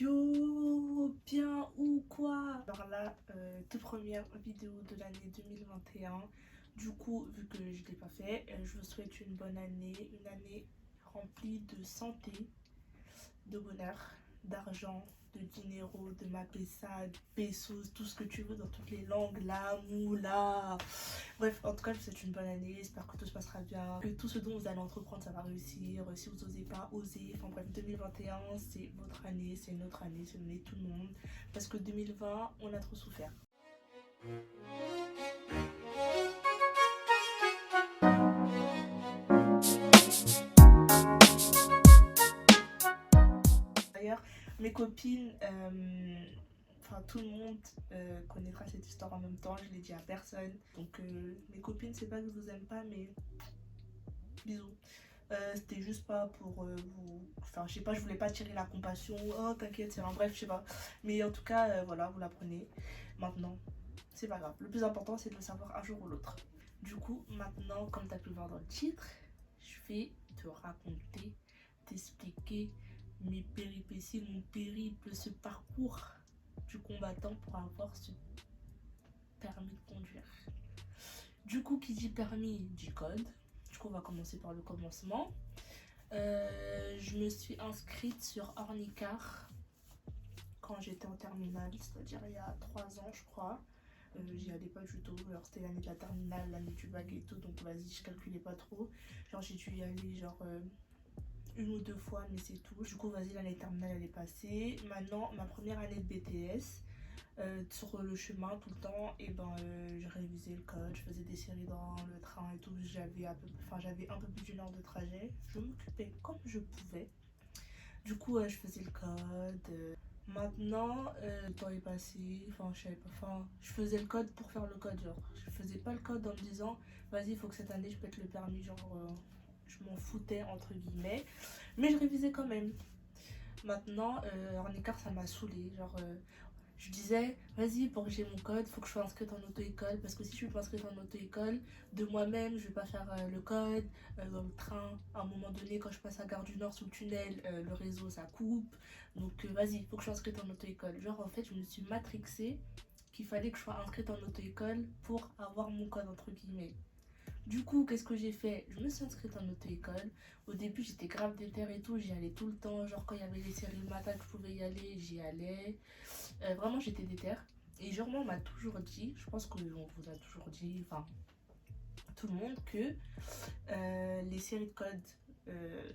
Yo, bien ou quoi? Alors là, toute première vidéo de l'année 2021. Du coup, vu que je ne l'ai pas fait, je vous souhaite une année remplie de santé, de bonheur, d'argent, de dinero, de mapesa, de pesos, tout ce que tu veux dans toutes les langues, la moula. Bref, en tout cas, je vous souhaite une bonne année. J'espère que tout se passera bien, que tout ce dont vous allez entreprendre, ça va réussir. Si vous n'osez pas, osez. Enfin bref, 2021, c'est votre année, c'est notre année, c'est l'année de tout le monde. Parce que 2020, on a trop souffert. D'ailleurs, mes copines, enfin tout le monde connaîtra cette histoire en même temps. Je l'ai dit à personne. Donc mes copines, c'est pas que je vous aime pas, mais bisous. C'était juste pas pour vous. Enfin, je sais pas, je voulais pas tirer la compassion. Oh, t'inquiète, c'est un bref, je sais pas. Mais en tout cas, voilà, vous l'apprenez. Maintenant, c'est pas grave. Le plus important, c'est de le savoir un jour ou l'autre. Du coup, maintenant, comme t'as pu le voir dans le titre, je vais te raconter, t'expliquer mes péripéties, mon périple, ce parcours du combattant pour avoir ce permis de conduire. Du coup, qui dit permis dit code. Du coup, on va commencer par le commencement. Je me suis inscrite sur Ornicar quand j'étais en terminale, c'est-à-dire il y a 3 ans, je crois. J'y allais pas du tout. Alors, c'était l'année de la terminale, l'année du bac et tout, donc vas-y, je calculais pas trop. Genre, j'ai dû y aller, genre. Une ou deux fois, mais c'est tout. Du coup, vas-y, l'année terminale, elle est passée. Maintenant, ma première année de BTS, sur le chemin tout le temps, et ben je révisais le code, je faisais des séries dans le train et tout. J'avais un peu plus d'une heure de trajet. Je m'occupais comme je pouvais. Du coup, je faisais le code. Maintenant, le temps est passé. Enfin, je savais pas. Enfin, je faisais le code pour faire le code. Genre, je faisais pas le code en me disant, vas-y, il faut que cette année je pète le permis. Genre, je m'en foutais entre guillemets. Mais je révisais quand même. Maintenant, en écart, ça m'a saoulé. Genre, je disais, vas-y, pour que j'ai mon code, faut que je sois inscrite en auto-école. Parce que si je suis pas inscrite en auto-école, de moi-même, je vais pas faire le code. Dans le train, à un moment donné, quand je passe à Gare du Nord sous le tunnel, le réseau ça coupe. Donc, vas-y, faut que je sois inscrite en auto-école. Genre, en fait, je me suis matrixée qu'il fallait que je sois inscrite en auto-école pour avoir mon code, entre guillemets. Du coup, qu'est-ce que j'ai fait? Je me suis inscrite en auto-école. Au début, j'étais grave déter et tout. J'y allais tout le temps. Genre, quand il y avait les séries le matin que je pouvais y aller, j'y allais. Vraiment, j'étais déter. Et genre, moi, on m'a toujours dit, je pense qu'on vous a toujours dit, enfin, tout le monde, que les séries de code euh,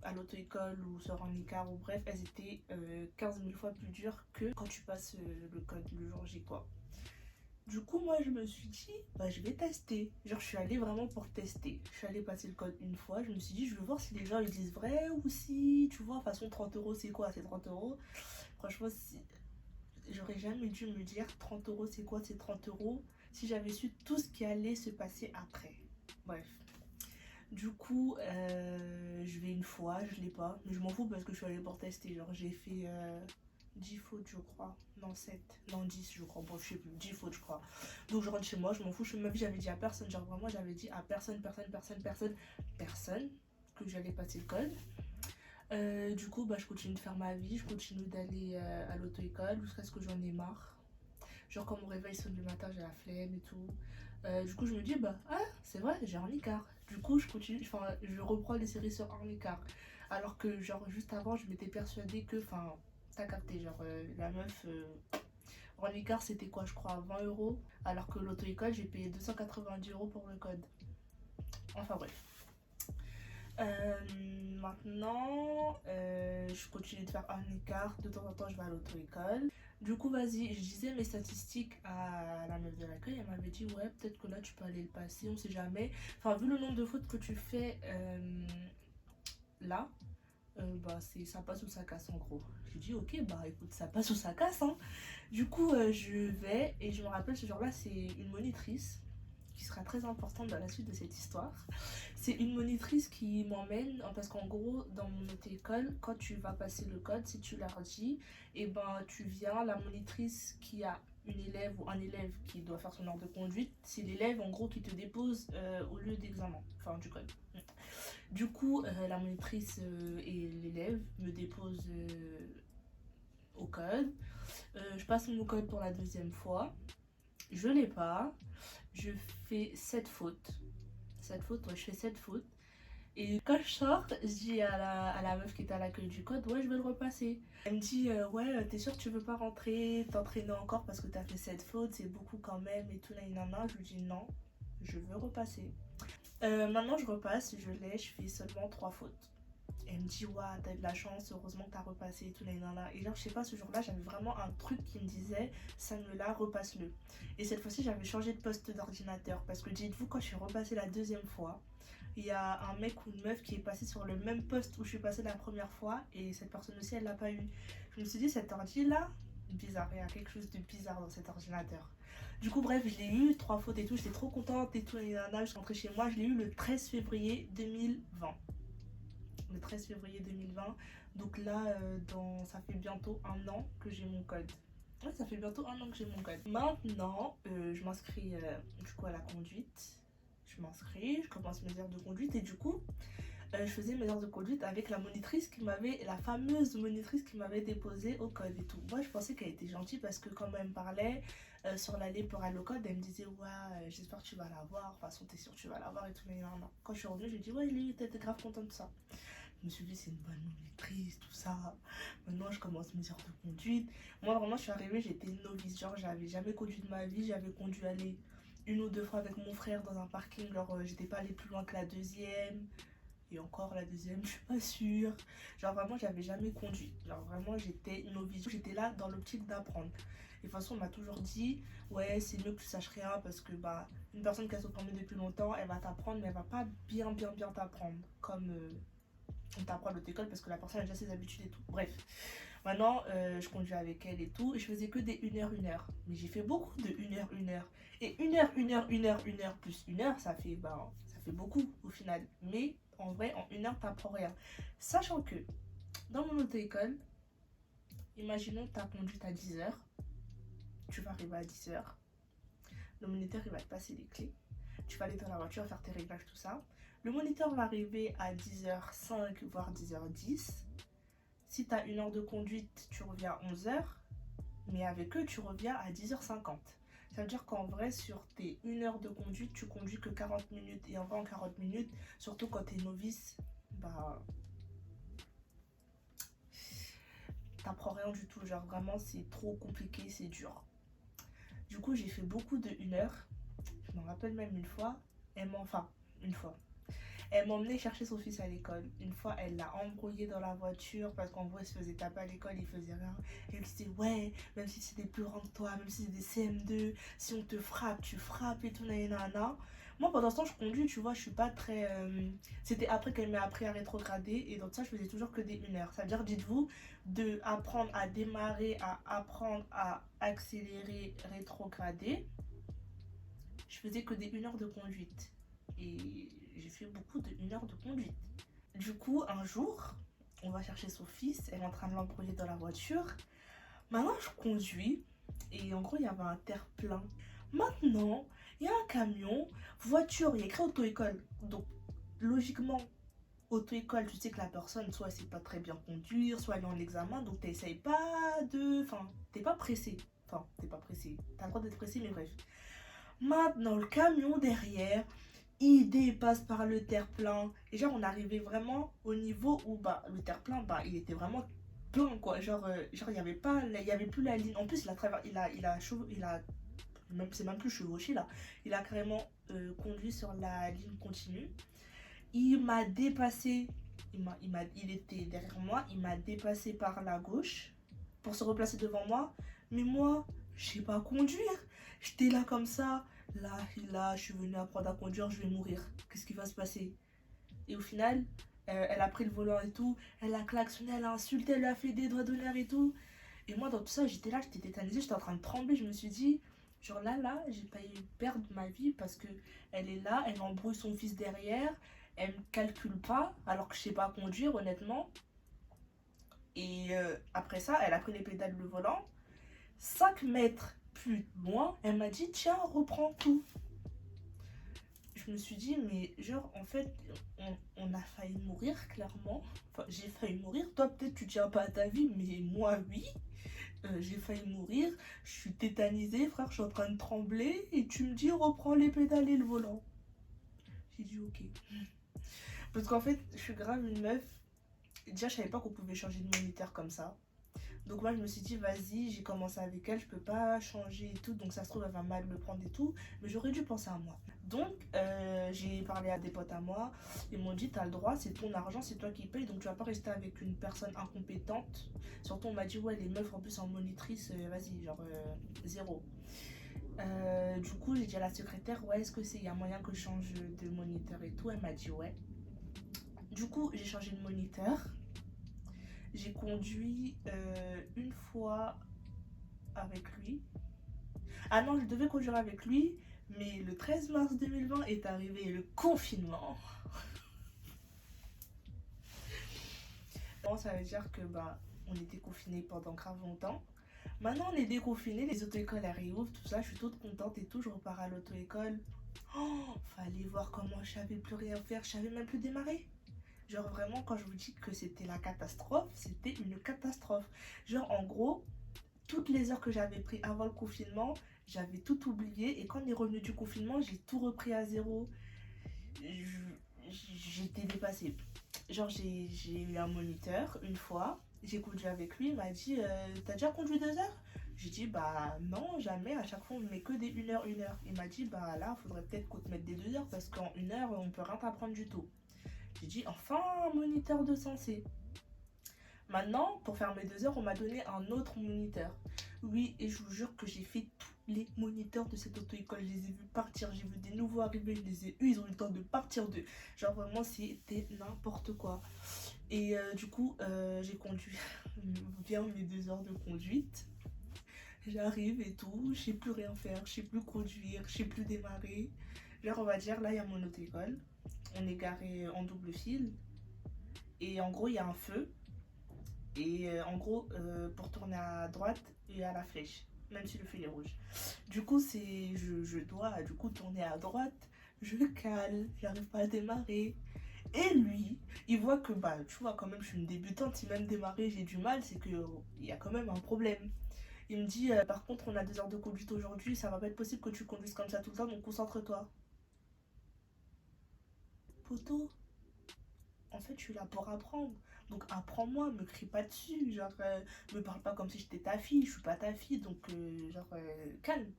à l'auto-école ou sur un écart ou bref, elles étaient 15 000 fois plus dures que quand tu passes le code le jour J, quoi. Du coup, moi, je me suis dit, bah, je vais tester. Genre, je suis allée vraiment pour tester. Je suis allée passer le code une fois. Je me suis dit, je veux voir si les gens ils disent vrai ou si, tu vois, façon 30 euros, c'est quoi? C'est 30 euros. Franchement, si... j'aurais jamais dû me dire 30 euros, c'est quoi? C'est 30 euros. Si j'avais su tout ce qui allait se passer après. Bref. Du coup, je vais une fois, je l'ai pas. Mais je m'en fous parce que je suis allée pour tester. Genre, j'ai fait 10 fautes, je crois. Non, 7. Non, 10, je crois. Bon, je sais plus. 10 fautes, je crois. Donc, je rentre chez moi, je m'en fous. Ma vie, j'avais dit à personne. Genre, vraiment, j'avais dit à personne, personne que j'allais passer le code. Du coup, bah, je continue de faire ma vie. Je continue d'aller à l'auto-école jusqu'à ce que j'en ai marre. Genre, quand mon réveil sonne le matin, j'ai la flemme et tout. Du coup, je me dis, bah, ah, c'est vrai, j'ai un écart. Du coup, je continue, enfin, je reprends les séries sur un écart. Alors que, genre, juste avant, je m'étais persuadée que, enfin, t'as capté, genre, la meuf, en écart, c'était quoi, je crois, 20 euros. Alors que l'auto-école, j'ai payé 290 euros pour le code. Enfin, bref. Maintenant, je continue de faire un écart. De temps en temps, je vais à l'auto-école. Du coup, vas-y, je disais mes statistiques à la meuf de l'accueil. Elle m'avait dit, ouais, peut-être que là, tu peux aller le passer, on sait jamais. Enfin, vu le nombre de fautes que tu fais là, bah, ça passe ou ça casse en gros. J'ai dit, ok, bah écoute, ça passe ou ça casse, hein. Du coup, je vais et je me rappelle, ce jour-là, c'est une monitrice qui sera très importante dans la suite de cette histoire. C'est une monitrice qui m'emmène parce qu'en gros, dans mon auto-école, quand tu vas passer le code, si tu leur dis, et ben tu viens, la monitrice qui a une élève ou un élève qui doit faire son ordre de conduite, c'est l'élève en gros qui te dépose au lieu d'examen, enfin du code. Du coup, la monitrice et l'élève me déposent au code. Je passe mon code pour la deuxième fois. Je l'ai pas. Je fais 7 fautes. 7 fautes, ouais, je fais 7 fautes. Et quand je sors, je dis à la meuf qui était à l'accueil du code, ouais, je vais le repasser. Elle me dit, ouais, t'es sûre que tu veux pas rentrer, t'entraîner encore parce que t'as fait 7 fautes, c'est beaucoup quand même et tout, là, Je lui dis non, je veux repasser. Maintenant, je repasse, je l'ai, je fais seulement 3 fautes. Elle me dit, ouais, t'as eu de la chance, heureusement que t'as repassé et tout, là. Et genre, je sais pas, ce jour-là, j'avais vraiment un truc qui me disait, ça me l'a, repasse-le. Et cette fois-ci, j'avais changé de poste d'ordinateur parce que dites-vous, quand je suis repassée la deuxième fois, il y a un mec ou une meuf qui est passé sur le même poste où je suis passée la première fois et cette personne aussi, elle l'a pas eu. Je me suis dit, cet ordi-là, bizarre, il y a quelque chose de bizarre dans cet ordinateur. Du coup, bref, je l'ai eu, 3 fautes et tout, j'étais trop contente et tout, et là, je suis rentrée chez moi, je l'ai eu le 13 février 2020. Le 13 février 2020. Donc là, ça fait bientôt un an que j'ai mon code. Ouais, ça fait bientôt un an que j'ai mon code. Maintenant, je m'inscris du coup à la conduite. Je m'inscris, je commence mes heures de conduite et du coup, je faisais mes heures de conduite avec la fameuse monitrice qui m'avait déposé au code et tout. Moi, je pensais qu'elle était gentille parce que quand elle me parlait sur l'allée pour aller au code, elle me disait, ouais, j'espère que tu vas l'avoir. De toute façon, t'es sûre que tu vas l'avoir et tout. Mais non, non. Quand je suis revenue, j'ai dit, ouais, je l'ai eu, t'étais grave contente de ça. Je me suis dit, c'est une bonne monitrice, tout ça. Maintenant, je commence mes heures de conduite. Moi, vraiment, je suis arrivée, j'étais novice. Genre, j'avais jamais conduit de ma vie. J'avais conduit aller une ou deux fois avec mon frère dans un parking. Genre, j'étais pas allée plus loin que la deuxième. Et encore la deuxième, je suis pas sûre. Genre, vraiment, j'avais jamais conduit. Genre, vraiment, j'étais novice. J'étais là dans l'optique d'apprendre. Et de toute façon, on m'a toujours dit, ouais, c'est mieux que tu saches rien parce que, bah, une personne qui a son permis depuis longtemps, elle va t'apprendre, mais elle va pas bien t'apprendre. Comme. On t'apprend à l'autre école parce que la personne a déjà ses habitudes et tout. Bref, maintenant je conduis avec elle et tout. Et je faisais que des 1 heure. Mais j'ai fait beaucoup de 1 heure. Et 1 heure plus 1 heure, ça fait beaucoup au final. Mais en vrai, en 1 heure, t'apprends rien. Sachant que dans mon auto-école, imaginons que t'as conduite à 10 heures. Tu vas arriver à 10 heures. Le moniteur, il va te passer les clés. Tu vas aller dans la voiture, faire tes réglages, tout ça. Le moniteur va arriver à 10h05, voire 10h10. Si tu as 1 heure de conduite, tu reviens à 11h. Mais avec eux, tu reviens à 10h50. Ça veut dire qu'en vrai, sur tes 1 heure de conduite, tu conduis que 40 minutes. Et en vrai, en 40 minutes, surtout quand tu es novice, bah, t'apprends rien du tout. Genre, vraiment, c'est trop compliqué, c'est dur. Du coup, j'ai fait beaucoup de 1 heure. Je me rappelle même une fois, une fois. Elle m'emmenait chercher son fils à l'école. Une fois, elle l'a embrouillé dans la voiture parce qu'en gros, il se faisait taper à l'école, il faisait rien. Et elle disait, ouais, même si c'est des plus grands que toi, même si c'est des CM2, si on te frappe, tu frappes et tout, nanana. Moi, pendant ce temps, je conduis, tu vois, je suis pas très. C'était après qu'elle m'a appris à rétrograder. Et donc, ça, je faisais toujours que des 1 heure. Ça veut dire, dites-vous, de apprendre à démarrer, à apprendre à accélérer, rétrograder. Je faisais que des 1 heure de conduite. Et j'ai fait beaucoup de 1 heure de conduite. Du coup, un jour, on va chercher son fils, elle est en train de l'embrouiller dans la voiture. Maintenant, je conduis et en gros, il y avait un terre-plein. Maintenant, il y a un camion, voiture, il y a écrit auto-école. Donc, logiquement, auto-école, tu sais que la personne, soit elle sait pas très bien conduire, soit elle est en examen, donc t'essayes pas de. Enfin, t'es pas pressé. Enfin, t'es pas pressé. T'as le droit d'être pressé, mais bref. Maintenant, le camion derrière, il dépasse par le terre-plein. Et genre, on arrivait vraiment au niveau où bah, le terre-plein, bah, il était vraiment plein, quoi. Genre, il n'y avait pas, il y avait plus la ligne. En plus, même, c'est même plus chevauché, là. Il a carrément conduit sur la ligne continue. Il m'a dépassé. Il était derrière moi. Il m'a dépassé par la gauche pour se replacer devant moi. Mais moi, je sais pas conduire. J'étais là comme ça. Là, je suis venue apprendre à conduire, je vais mourir. Qu'est-ce qui va se passer? Et au final, elle a pris le volant et tout. Elle a klaxonné, elle a insulté, elle a fait des doigts d'honneur et tout. Et moi, dans tout ça, j'étais là, j'étais tétanisée, j'étais en train de trembler. Je me suis dit, genre là, j'ai failli perdre ma vie parce que elle est là, elle embrouille son fils derrière. Elle me calcule pas, alors que je sais pas conduire, honnêtement. Et après ça, elle a pris les pédales, le volant. 5 mètres plus loin, elle m'a dit, tiens, reprends tout. Je me suis dit, mais genre, en fait, on a failli mourir, clairement. Enfin, j'ai failli mourir. Toi, peut-être, tu tiens pas à ta vie, mais moi, oui. j'ai failli mourir, je suis tétanisée, frère, je suis en train de trembler, et tu me dis reprends les pédales et le volant. J'ai dit ok. Parce qu'en fait, je suis grave une meuf. Déjà, je savais pas qu'on pouvait changer de moniteur comme ça. Donc moi je me suis dit vas-y, j'ai commencé avec elle, je peux pas changer et tout, donc ça se trouve elle va mal me prendre et tout, mais j'aurais dû penser à moi. Donc j'ai parlé à des potes à moi, ils m'ont dit t'as le droit, c'est ton argent, c'est toi qui payes, donc tu vas pas rester avec une personne incompétente. Surtout on m'a dit ouais les meufs en plus en monitrice, vas-y genre zéro. Du coup j'ai dit à la secrétaire ouais est-ce que c'est, y a moyen que je change de moniteur et tout, elle m'a dit ouais. Du coup j'ai changé de moniteur. J'ai conduit une fois avec lui. Ah non, je devais conduire avec lui, mais le 13 mars 2020 est arrivé le confinement. Bon, ça veut dire que bah, on était confinés pendant grave longtemps. Maintenant, on est déconfinés, les auto-écoles elles réouvrent, tout ça, je suis toute contente et tout, je repars à l'auto-école. Oh, fallait voir comment je savais plus rien faire, je savais même plus démarrer. Genre vraiment, quand je vous dis que c'était la catastrophe, c'était une catastrophe. Genre en gros, toutes les heures que j'avais pris avant le confinement, j'avais tout oublié. Et quand on est revenu du confinement, j'ai tout repris à zéro. J'étais dépassée. Genre, j'ai eu un moniteur une fois. J'ai conduit avec lui. Il m'a dit t'as déjà conduit 2 heures? J'ai dit bah non, jamais. À chaque fois, on ne met que des 1 heure, 1 heure. Il m'a dit bah là, il faudrait peut-être qu'on te mette des 2 heures parce qu'en 1 heure, on peut rien t'apprendre du tout. J'ai dit enfin, un moniteur de sensé. Maintenant, pour faire mes 2 heures, on m'a donné un autre moniteur. Oui, et je vous jure que j'ai fait tous les moniteurs de cette auto-école. Je les ai vus partir, j'ai vu des nouveaux arriver, je les ai eus, ils ont eu le temps de partir d'eux. Genre vraiment, c'était n'importe quoi. Et du coup, j'ai conduit bien mes 2 heures de conduite. J'arrive et tout, je sais plus rien faire, je sais plus conduire, je sais plus démarrer. Genre, on va dire, là, il y a mon auto-école. On est garé en double fil. Et en gros, il y a un feu. Et en gros, pour tourner à droite et à la flèche, même si le feu est rouge. Du coup, je dois du coup tourner à droite, je cale, j'arrive pas à démarrer. Et lui, il voit que bah tu vois quand même je suis une débutante, si même démarrer j'ai du mal, c'est que il y a quand même un problème. Il me dit par contre on a 2 heures de conduite aujourd'hui, ça va pas être possible que tu conduises comme ça tout le temps, donc concentre-toi. Poto, en fait, je suis là pour apprendre. Donc apprends-moi, me crie pas dessus, genre me parle pas comme si j'étais ta fille, je suis pas ta fille, donc calme.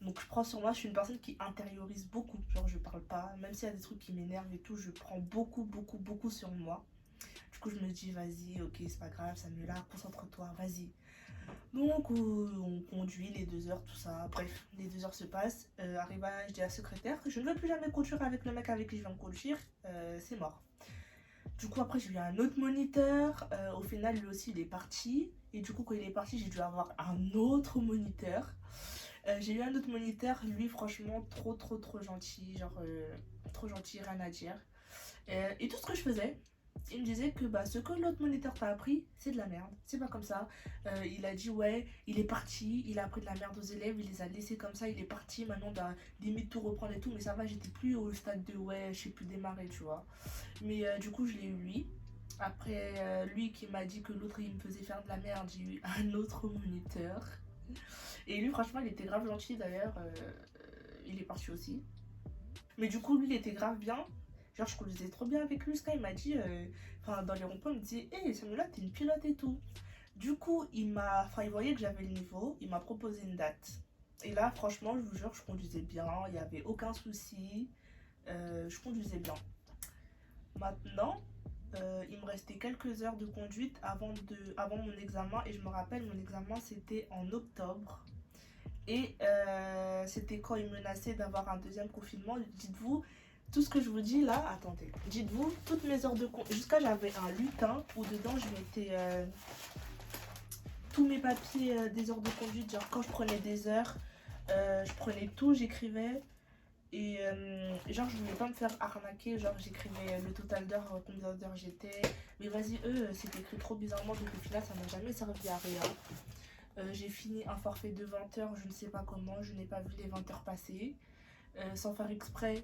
Donc je prends sur moi, je suis une personne qui intériorise beaucoup, genre je parle pas, même s'il y a des trucs qui m'énervent et tout, je prends beaucoup, beaucoup, beaucoup sur moi. Du coup je me dis vas-y, ok c'est pas grave, Samuela, concentre-toi, vas-y. Donc on conduit les 2 heures, tout ça, bref, les 2 heures se passent, arrive à, je dis à la secrétaire, je ne veux plus jamais conduire avec le mec avec qui je viens de conduire, c'est mort. Du coup, après, j'ai eu un autre moniteur. Au final, lui aussi, il est parti. Et du coup, quand il est parti, j'ai dû avoir un autre moniteur. J'ai eu un autre moniteur. Lui, franchement, trop, trop, trop gentil. Genre, trop gentil, rien à dire. Et tout ce que je faisais, il me disait que bah, ce que l'autre moniteur t'a appris, c'est de la merde. C'est pas comme ça. Il a dit, ouais, il est parti. Il a appris de la merde aux élèves. Il les a laissés comme ça. Il est parti. Maintenant, bah, limite tout reprendre et tout. Mais ça va, j'étais plus au stade de, ouais, je sais plus démarrer, tu vois. Mais du coup, je l'ai eu lui. Après, lui qui m'a dit que l'autre il me faisait faire de la merde, j'ai eu un autre moniteur. Et lui, franchement, il était grave gentil d'ailleurs. Il est parti aussi. Mais du coup, lui, il était grave bien. Genre, je conduisais trop bien avec lui. Sky, il m'a dit, enfin, dans les ronds-points, il me disait, hé, hey, Samuela, t'es une pilote et tout. Du coup, il voyait que j'avais le niveau. Il m'a proposé une date. Et là, franchement, je vous jure, je conduisais bien. Il n'y avait aucun souci. Je conduisais bien. Maintenant, il me restait quelques heures de conduite avant mon examen. Et je me rappelle, mon examen, c'était en octobre. Et c'était quand il menaçait d'avoir un deuxième confinement. Dites-vous, tout ce que je vous dis là, attendez. Dites-vous, toutes mes heures de conduite, jusqu'à j'avais un lutin où dedans je mettais tous mes papiers des heures de conduite. Genre quand je prenais des heures, je prenais tout, j'écrivais. Et genre je voulais pas me faire arnaquer, genre j'écrivais le total d'heures, combien d'heures j'étais. Mais vas-y, eux, c'était écrit trop bizarrement, donc au final ça m'a jamais servi à rien. J'ai fini un forfait de 20 heures, je ne sais pas comment, je n'ai pas vu les 20 heures passer. Sans faire exprès,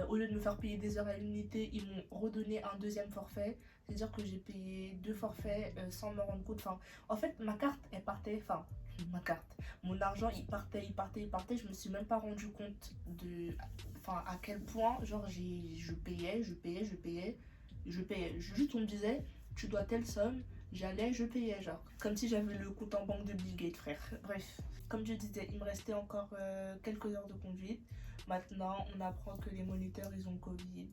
au lieu de me faire payer des heures à l'unité, ils m'ont redonné un deuxième forfait. C'est-à-dire que j'ai payé 2 forfaits sans me rendre compte. Enfin, en fait, ma carte, elle partait. Enfin, ma carte. Mon argent, il partait, il partait, il partait. Je me suis même pas rendu compte de. Enfin, à quel point, genre, je payais, je payais, je payais, je payais. Juste, on me disait, tu dois telle somme. J'allais, je payais, genre. Comme si j'avais le compte en banque de Bill Gates, frère. Bref. Comme je disais, il me restait encore quelques heures de conduite. Maintenant, on apprend que les moniteurs, ils ont Covid.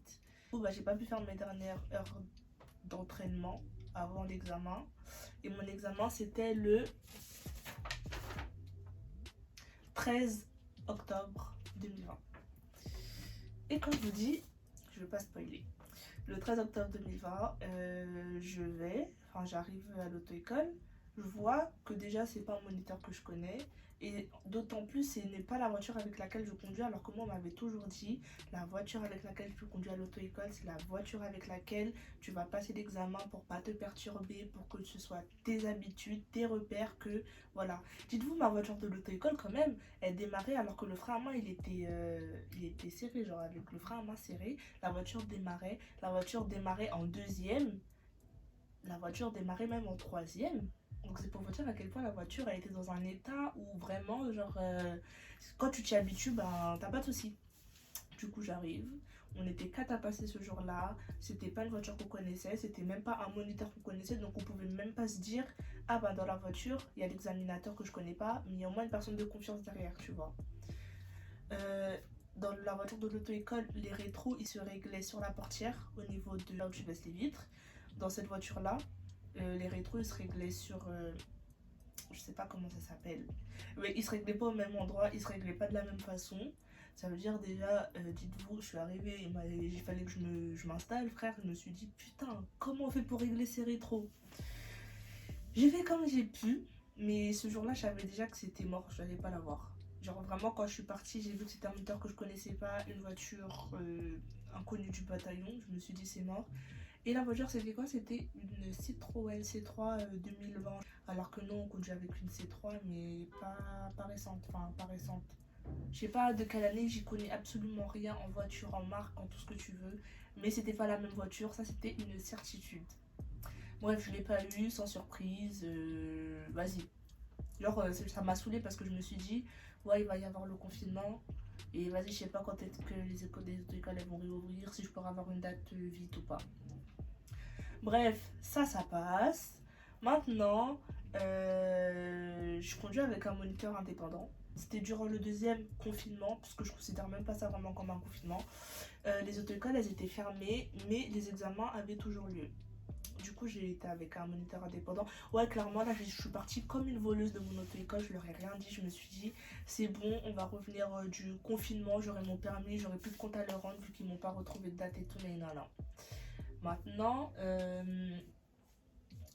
Bah, j'ai pas pu faire mes dernières heures d'entraînement avant l'examen. Et mon examen, c'était le 13 octobre 2020. Et comme je vous dis, je vais pas spoiler. Le 13 octobre 2020, j'arrive à l'auto-école. Je vois que déjà, c'est pas un moniteur que je connais. Et d'autant plus, ce n'est pas la voiture avec laquelle je conduis, alors que moi, on m'avait toujours dit, la voiture avec laquelle tu conduis à l'auto-école, c'est la voiture avec laquelle tu vas passer l'examen pour pas te perturber, pour que ce soit tes habitudes, tes repères, que voilà. Dites-vous, ma voiture de l'auto-école, quand même, elle démarrait alors que le frein à main, il était serré, genre avec le frein à main serré, la voiture démarrait en deuxième, la voiture démarrait même en troisième. Donc c'est pour vous dire à quel point la voiture a été dans un état où vraiment, genre, quand tu t'y habitues, ben t'as pas de soucis. Du coup, j'arrive. On était 4 à passer ce jour-là. C'était pas une voiture qu'on connaissait. C'était même pas un moniteur qu'on connaissait. Donc, on pouvait même pas se dire, ah bah dans la voiture, il y a l'examinateur que je connais pas, mais il y a au moins une personne de confiance derrière, tu vois. Dans la voiture de l'auto-école, les rétros, ils se réglaient sur la portière au niveau de là où tu baisses les vitres. Dans cette voiture-là, les rétros, ils se réglaient sur je sais pas comment ça s'appelle, mais ils se réglaient pas au même endroit, ils se réglaient pas de la même façon. Ça veut dire déjà, dites-vous, je suis arrivée, il fallait que je m'installe, frère. Je me suis dit, putain, comment on fait pour régler ces rétros? J'ai fait comme j'ai pu, mais ce jour-là, je savais déjà que c'était mort, je n'allais pas l'avoir. Genre vraiment, quand je suis partie, j'ai vu que c'était un moteur que je connaissais pas, une voiture inconnue du bataillon. Je me suis dit, c'est mort. Et la voiture, c'était quoi? C'était une Citroën C3 2020. Alors que non, on conduit avec une C3, mais pas récente. Enfin, pas récente. Je sais pas de quelle année, j'y connais absolument rien en voiture, en marque, en tout ce que tu veux. Mais c'était pas la même voiture, ça c'était une certitude. Bref, je l'ai pas eu, sans surprise. Vas-y. Genre, ça m'a saoulée parce que je me suis dit, ouais, il va y avoir le confinement. Et vas-y, je sais pas quand est-ce que les écoles des écoles vont réouvrir, si je pourrais avoir une date vite ou pas. Bref, ça passe. Maintenant, je conduis avec un moniteur indépendant. C'était durant le deuxième confinement, parce que je considère même pas ça vraiment comme un confinement. Les auto-écoles, elles étaient fermées, mais les examens avaient toujours lieu. Du coup, j'ai été avec un moniteur indépendant. Ouais, clairement, là, je suis partie comme une voleuse de mon auto-école. Je leur ai rien dit. Je me suis dit, c'est bon, on va revenir du confinement. J'aurai mon permis, j'aurai plus de compte à leur rendre vu qu'ils m'ont pas retrouvé de date et tout. Mais non, non. Maintenant,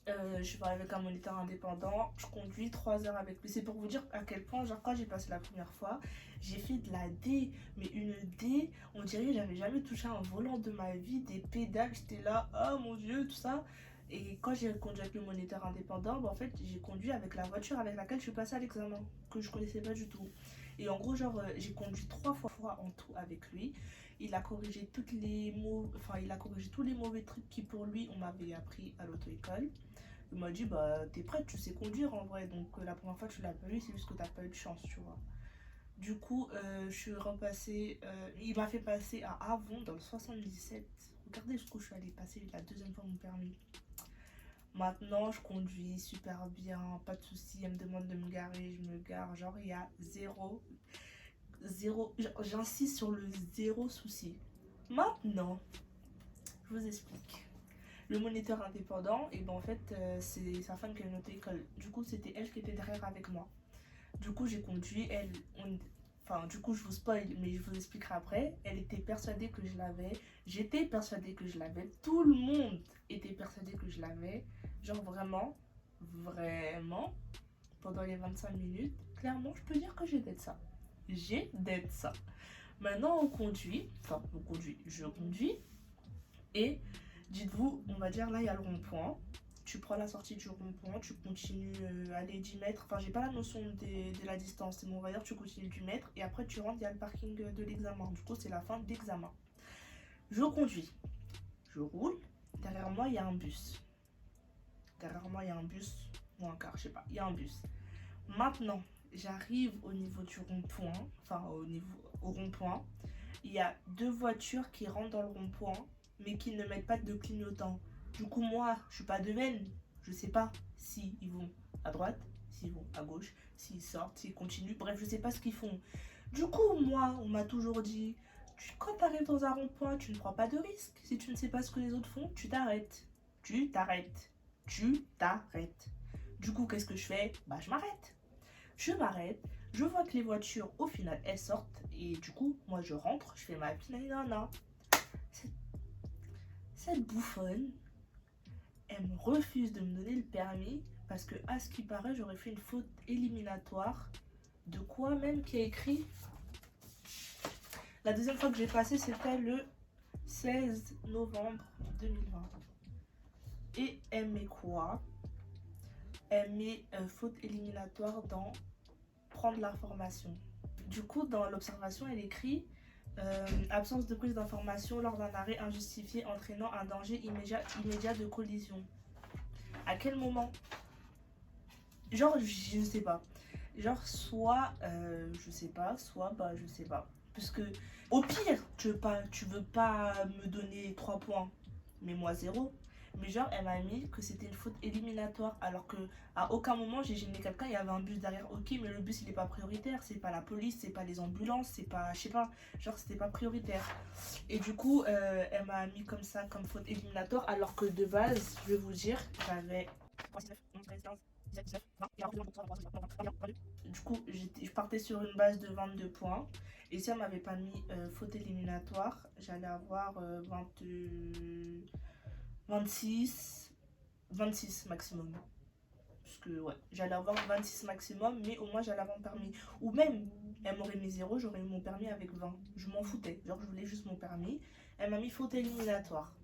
je vais avec un moniteur indépendant, je conduis 3 heures avec lui. C'est pour vous dire à quel point, genre quand j'ai passé la première fois, j'ai fait de la D, mais une D, on dirait que j'avais jamais touché un volant de ma vie, des pédales, j'étais là, oh mon dieu, tout ça. Et quand j'ai conduit avec le moniteur indépendant, bah, en fait j'ai conduit avec la voiture avec laquelle je suis passée à l'examen, que je connaissais pas du tout. Et en gros, genre, j'ai conduit 3 fois en tout avec lui. Il a corrigé il a corrigé tous les mauvais trucs qui pour lui on m'avait appris à l'auto-école. Il m'a dit, bah, t'es prête, tu sais conduire en vrai. Donc, la première fois, tu l'as pas eu, c'est juste que t'as pas eu de chance, tu vois. Du coup, je suis repassée. Il m'a fait passer à Avon dans le 77. Regardez jusqu'où je suis allée passer la deuxième fois mon permis. Maintenant, je conduis super bien, pas de soucis. Elle me demande de me garer, je me gare. Genre, il y a zéro. J'insiste sur le zéro souci. Maintenant, je vous explique. Le moniteur indépendant, et ben en fait, c'est sa femme qui a une auto-école. Du coup, c'était elle qui était derrière avec moi. Du coup, j'ai conduit. Enfin, du coup, je vous spoil, mais je vous expliquerai après. Elle était persuadée que je l'avais. J'étais persuadée que je l'avais. Tout le monde était persuadé que je l'avais. Genre vraiment, vraiment, pendant les 25 minutes, clairement, je peux dire que j'ai d'être ça. J'ai d'être ça. Maintenant, je conduis. Et dites-vous, on va dire là, il y a le rond-point. Tu prends la sortie du rond-point, tu continues à les 10 mètres. Enfin, j'ai pas la notion de la distance. C'est mon va dire, tu continues 10 mètres. Et après, tu rentres, il y a le parking de l'examen. Du coup, c'est la fin de l'examen. Je conduis. Je roule. Derrière moi, il y a un bus. Derrière moi, il y a un bus, ou un car, je sais pas. Il y a un bus. Maintenant, j'arrive au niveau du rond-point, enfin au rond-point. Il y a deux voitures qui rentrent dans le rond-point, mais qui ne mettent pas de clignotant. Du coup, moi, je suis pas devine. Je sais pas si ils vont à droite, s'ils vont à gauche, s'ils sortent, s'ils continuent. Bref, je sais pas ce qu'ils font. Du coup, moi, on m'a toujours dit, quand tu arrives dans un rond-point, tu ne prends pas de risque. Si tu ne sais pas ce que les autres font, tu t'arrêtes. Tu t'arrêtes. Tu t'arrêtes. Du coup, qu'est-ce que je fais? Bah, je m'arrête. Je m'arrête, je vois que les voitures, au final, elles sortent. Et du coup, moi, je rentre, je fais ma pinayana. Cette, cette bouffonne, elle me refuse de me donner le permis parce que, à ce qui paraît, j'aurais fait une faute éliminatoire. De quoi même qui a écrit? La deuxième fois que j'ai passé, c'était le 16 novembre 2020. Et elle met quoi? Elle met faute éliminatoire dans prendre l'information. Du coup, dans l'observation, elle écrit absence de prise d'information lors d'un arrêt injustifié entraînant un danger immédiat de collision. À quel moment? Genre, je sais pas. Genre, soit je sais pas, soit bah je sais pas. Parce que, au pire, tu veux pas me donner 3 points, mais moi 0. Mais genre, elle m'a mis que c'était une faute éliminatoire, alors que à aucun moment j'ai gêné quelqu'un, il y avait un bus derrière, ok, mais le bus il est pas prioritaire, c'est pas la police, c'est pas les ambulances, c'est pas, je sais pas, genre c'était pas prioritaire. Et du coup, elle m'a mis comme ça, comme faute éliminatoire, alors que de base, je vais vous dire, j'avais. Du coup, je partais sur une base de 22 points. Et si elle m'avait pas mis faute éliminatoire, j'allais avoir 26, 26 maximum. Parce que ouais, j'allais avoir 26 maximum, mais au moins j'allais avoir mon permis. Ou même, elle m'aurait mis 0, j'aurais eu mon permis avec 20. Je m'en foutais, genre je voulais juste mon permis. Elle m'a mis faute éliminatoire.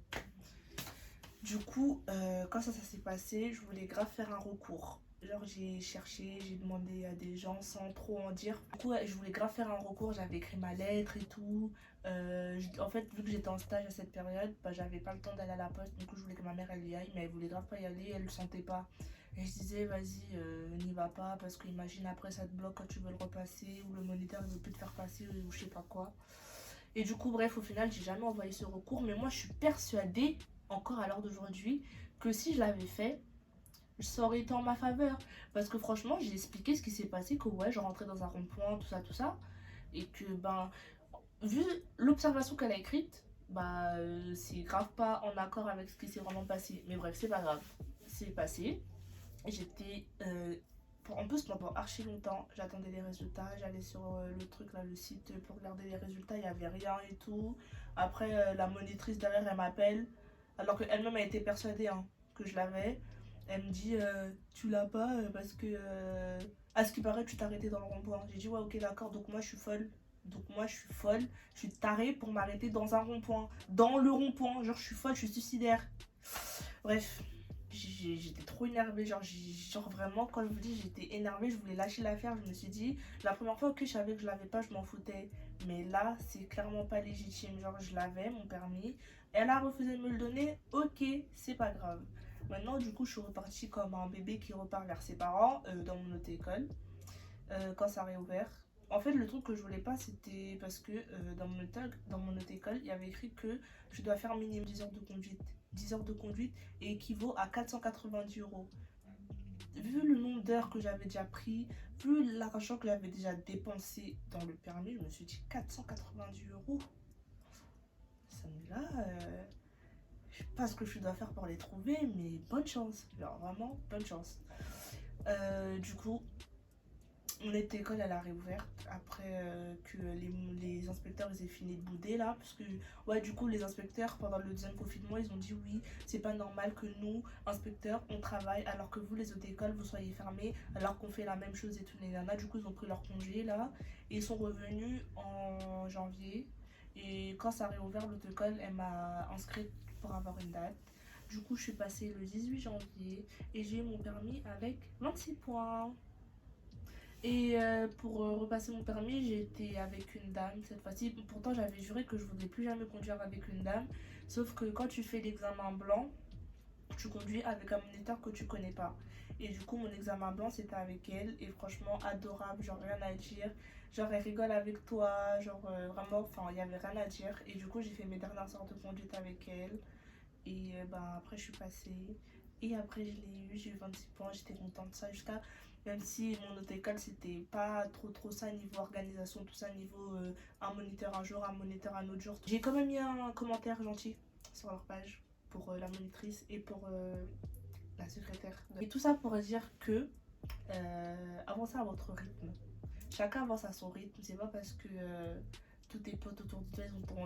Du coup, quand ça s'est passé, je voulais grave faire un recours. Genre j'ai cherché, j'ai demandé à des gens sans trop en dire. Du coup, je voulais grave faire un recours, j'avais écrit ma lettre et tout. En fait, vu que j'étais en stage à cette période, bah, j'avais pas le temps d'aller à la poste. Du coup, je voulais que ma mère elle y aille, mais elle voulait grave pas y aller, elle le sentait pas. Et je disais, vas-y, n'y va pas, parce que imagine après ça te bloque quand tu veux le repasser, ou le moniteur ne veut plus te faire passer, ou je sais pas quoi. Et du coup, bref, au final, j'ai jamais envoyé ce recours, mais moi je suis persuadée, encore à l'heure d'aujourd'hui, que si je l'avais fait, ça aurait été en ma faveur. Parce que franchement, j'ai expliqué ce qui s'est passé, que ouais, je rentrais dans un rond-point, tout ça. Et que, ben, vu l'observation qu'elle a écrite, bah, c'est grave pas en accord avec ce qui s'est vraiment passé. Mais bref, c'est pas grave. C'est passé. J'étais. En plus, pendant archi longtemps, j'attendais les résultats. J'allais sur le truc, là, le site pour regarder les résultats. Il n'y avait rien et tout. Après, la monitrice derrière, elle m'appelle. Alors qu'elle-même a été persuadée hein, que je l'avais. Elle me dit tu l'as pas parce que à ce qui paraît tu t'es arrêté dans le rond-point. J'ai dit ouais ok d'accord donc moi je suis folle. Donc moi je suis folle, je suis tarée pour m'arrêter dans un rond-point. Dans le rond-point, genre je suis folle, je suis suicidaire. Bref, j'étais trop énervée, genre vraiment quand je vous dis j'étais énervée, je voulais lâcher l'affaire, je me suis dit la première fois que je savais que je l'avais pas, je m'en foutais. Mais là c'est clairement pas légitime, genre je l'avais mon permis, elle a refusé de me le donner, ok c'est pas grave. Maintenant, du coup, je suis repartie comme un bébé qui repart vers ses parents dans mon auto-école quand ça a réouvert. En fait, le truc que je voulais pas, c'était parce que dans mon auto-école, il y avait écrit que je dois faire minimum 10 heures de conduite. 10 heures de conduite et équivaut à 490 euros. Vu le nombre d'heures que j'avais déjà pris, vu l'argent que j'avais déjà dépensé dans le permis, je me suis dit 490 euros. Ça me là. Je sais pas ce que je dois faire pour les trouver, mais bonne chance. Genre vraiment, bonne chance. Du coup, mon école elle a réouvert après que les inspecteurs ils aient fini de bouder là. Parce que, ouais, du coup, les inspecteurs pendant le deuxième confinement ils ont dit oui, c'est pas normal que nous, inspecteurs, on travaille alors que vous, les autres écoles, vous soyez fermés alors qu'on fait la même chose et tout. Les nanas, du coup, ils ont pris leur congé là et ils sont revenus en janvier. Et quand ça a réouvert, l'autre école elle m'a inscrite pour avoir une date. Du coup, je suis passée le 18 janvier et j'ai eu mon permis avec 26 points. Et pour repasser mon permis, j'ai été avec une dame cette fois-ci. Pourtant, j'avais juré que je ne voulais plus jamais conduire avec une dame. Sauf que quand tu fais l'examen blanc, tu conduis avec un moniteur que tu connais pas. Et du coup, mon examen blanc, c'était avec elle. Et franchement, adorable, genre rien à dire. Genre, elle rigole avec toi. Genre, vraiment, enfin, il n'y avait rien à dire. Et du coup, j'ai fait mes dernières heures de conduite avec elle. Et ben, après, je suis passée. Et après, je l'ai eu, j'ai eu 26 points. J'étais contente de ça. Jusqu'à, même si mon autre école, c'était pas trop ça niveau organisation, tout ça, niveau un moniteur un jour, un moniteur un autre jour. J'ai quand même mis un commentaire gentil sur leur page pour la monitrice et pour la secrétaire. Et tout ça pour dire que avancez à votre rythme. Chacun avance à son rythme. C'est pas parce que tous tes potes autour de toi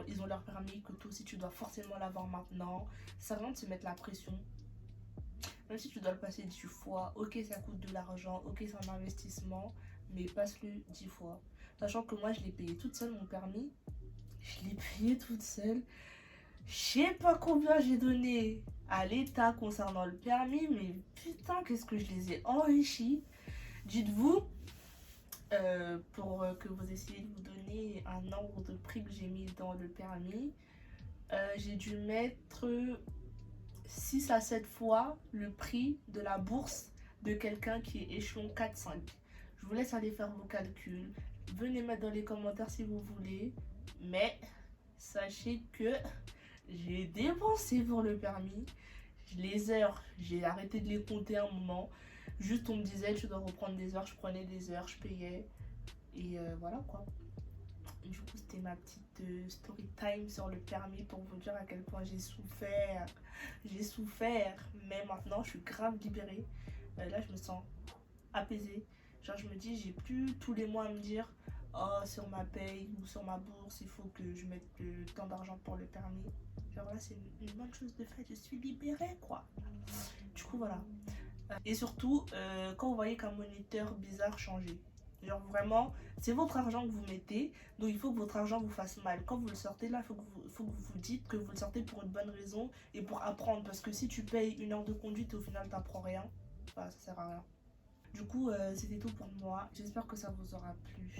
ils ont leur permis que toi aussi tu dois forcément l'avoir maintenant. Ça sert à rien de se mettre la pression. Même si tu dois le passer 10 fois, ok ça coûte de l'argent, ok c'est un investissement, mais passe-le 10 fois. Sachant que moi je l'ai payé toute seule mon permis. Je l'ai payé toute seule. Je sais pas combien j'ai donné à l'État concernant le permis, mais putain, qu'est-ce que je les ai enrichis. Dites-vous, pour que vous essayiez de vous donner un nombre de prix que j'ai mis dans le permis, j'ai dû mettre 6 à 7 fois le prix de la bourse de quelqu'un qui est échelon 4-5. Je vous laisse aller faire vos calculs. Venez mettre dans les commentaires si vous voulez. Mais sachez que j'ai dépensé pour le permis. Les heures, j'ai arrêté de les compter un moment. Juste on me disait tu dois reprendre des heures, je prenais des heures, je payais. Et voilà quoi. Du coup c'était ma petite story time sur le permis pour vous dire à quel point j'ai souffert. J'ai souffert, mais maintenant je suis grave libérée. Là je me sens apaisée. Genre je me dis j'ai plus tous les mois à me dire oh sur ma paye ou sur ma bourse il faut que je mette tant d'argent pour le permis. Genre là c'est une bonne chose de fait, je suis libérée quoi. Du coup voilà. Et surtout quand vous voyez qu'un moniteur bizarre change. Genre vraiment, c'est votre argent que vous mettez, donc il faut que votre argent vous fasse mal. Quand vous le sortez là, faut que vous vous dites que vous le sortez pour une bonne raison et pour apprendre. Parce que si tu payes une heure de conduite et au final t'apprends rien, bah ça sert à rien. Du coup, c'était tout pour moi. J'espère que ça vous aura plu.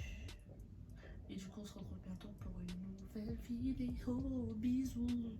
Et du coup, on se retrouve bientôt pour une nouvelle vidéo. Bisous.